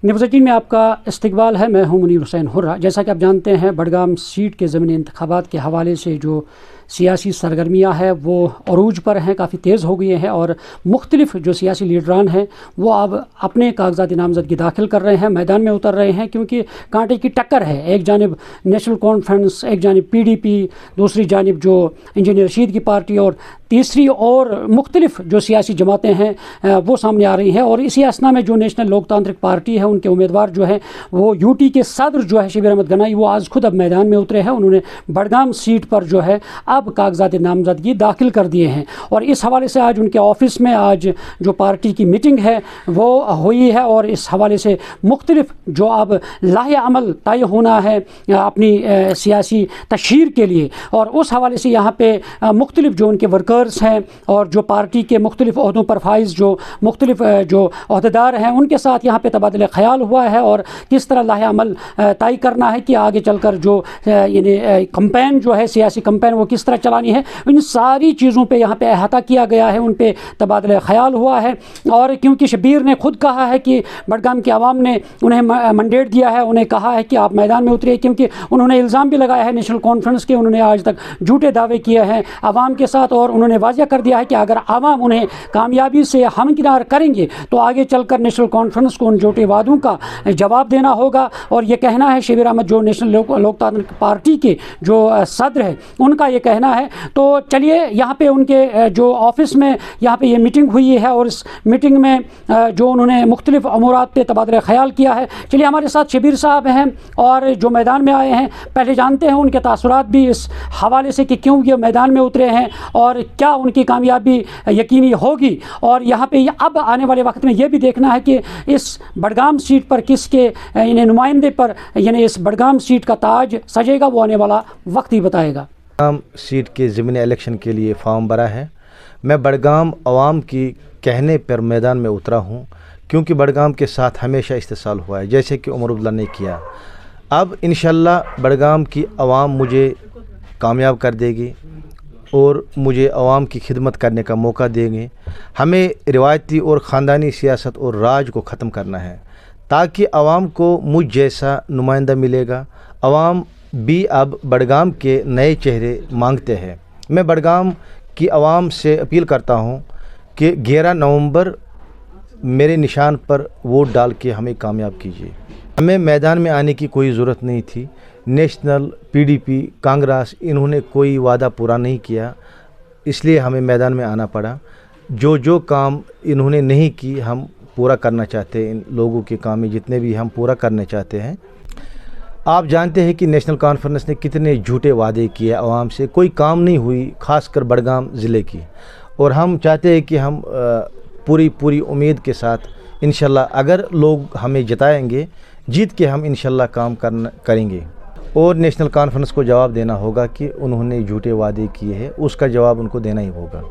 News18 में आपका इस्तकबाल है। मैं हूं मुनीर हुसैन हुर्रा। जैसा कि आप जानते हैं, बडगाम सीट के ज़मीनी इंतखाबात के हवाले से जो सियासी सरगर्मियाँ हैं वो अरूज पर हैं, काफ़ी तेज़ हो गई हैं और मुख्तलिफ जो सियासी लीडरान हैं वो अब अपने कागजात नामजदगी दाखिल कर रहे हैं, मैदान में उतर रहे हैं, क्योंकि कांटे की टक्कर है। एक जानिब नेशनल कॉन्फ्रेंस, एक जानिब PDP, दूसरी जानिब जो इंजीनियर रशीद की पार्टी और तीसरी और मुख्तलिफ जो सियासी जमातें हैं वो सामने आ रही हैं। और इसी असना में जो नेशनल लोकतांत्रिक पार्टी है उनके उम्मीदवार जो है वो UT के सदर जो है शबीर अहमद गनाई, वो आज खुद अब मैदान में उतरे हैं। उन्होंने बडगाम सीट पर जो है अब कागजात नामजदगी दाखिल कर दिए हैं और इस हवाले से आज उनके ऑफिस में आज जो पार्टी की मीटिंग है वो हुई है और इस हवाले से मुख्तलिफ जो अब लाहे अमल तय होना है अपनी सियासी तशहीर के लिए, और उस हवाले से यहाँ पे मुख्तलिफ जो उनके वर्कर्स हैं और जो पार्टी के मुख्तलिफ ओहदों पर फाइज जो मुख्तलिफ जो अहदेदार हैं उनके साथ यहाँ पे तबादला ख्याल हुआ है और किस तरह लाहे अमल तय करना है कि आगे चलकर जो यानी कंपेन जो है, सियासी कंपेन, वो किस तरह चलानी है। इन सारी चीज़ों पे यहाँ पे अहाता किया गया है, उन पे तबादला ख्याल हुआ है। और क्योंकि शबीर ने खुद कहा है कि बडगाम की आवाम ने उन्हें मैंडेट दिया है, उन्हें कहा है कि आप मैदान में उतरिए, क्योंकि उन्होंने इल्ज़ाम भी लगाया है नेशनल कॉन्फ्रेंस के, उन्होंने आज तक झूठे दावे किए हैं आवाम के साथ और उन्होंने वाज़िया कर दिया है कि अगर आवाम उन्हें कामयाबी से हमकिनार करेंगे तो आगे चलकर नेशनल कॉन्फ्रेंस को उन झूठे वादों का जवाब देना होगा। और ये कहना है शबीर अहमद जो नेशनल लोकतांत्रिक पार्टी के जो सदर है उनका ये कहना है। तो चलिए यहाँ पे उनके जो ऑफिस में यहाँ पे ये मीटिंग हुई है और इस मीटिंग में जो उन्होंने मुख्तलिफ अमूरात पे तबादला ख्याल किया है। चलिए हमारे साथ शबीर साहब हैं और जो मैदान में आए हैं, पहले जानते हैं उनके तासुरात भी इस हवाले से कि क्यों ये मैदान में उतरे हैं और क्या उनकी कामयाबी यकीनी होगी। और यहाँ पे अब आने वाले वक्त में ये भी देखना है कि इस बडगाम सीट पर किसके यानी नुमाइंदे पर यानी इस बडगाम सीट का ताज सजेगा, वो आने वाला वक्त ही बताएगा। बडगाम सीट के ज़मीनी इलेक्शन के लिए फॉर्म भरा है। मैं बडगाम अवाम की कहने पर मैदान में उतरा हूँ, क्योंकि बडगाम के साथ हमेशा इस्तेसाल हुआ है, जैसे कि उमर अब्दुल्ला ने किया। अब इंशाल्लाह बडगाम की अवाम मुझे कामयाब कर देगी और मुझे अवाम की खिदमत करने का मौका देंगे। हमें रिवायती और ख़ानदानी सियासत और राज को ख़त्म करना है, ताकि अवाम को मुझ जैसा नुमाइंदा मिलेगा। अवाम भी अब बडगाम के नए चेहरे मांगते हैं। मैं बडगाम की आवाम से अपील करता हूं कि 11 नवंबर मेरे निशान पर वोट डाल के हमें कामयाब कीजिए। हमें मैदान में आने की कोई ज़रूरत नहीं थी। नेशनल, PDP, कांग्रेस, इन्होंने कोई वादा पूरा नहीं किया, इसलिए हमें मैदान में आना पड़ा। जो काम इन्होंने नहीं की हम पूरा करना चाहते हैं। इन लोगों के काम जितने भी हम पूरा करना चाहते हैं। आप जानते हैं कि नेशनल कॉन्फ्रेंस ने कितने झूठे वादे किए आवाम से, कोई काम नहीं हुई, खासकर बडगाम ज़िले की। और हम चाहते हैं कि हम पूरी उम्मीद के साथ इंशाल्लाह अगर लोग हमें जिताएंगे, जीत के हम इंशाल्लाह काम करेंगे। और नेशनल कॉन्फ्रेंस को जवाब देना होगा कि उन्होंने झूठे वादे किए हैं, उसका जवाब उनको देना ही होगा।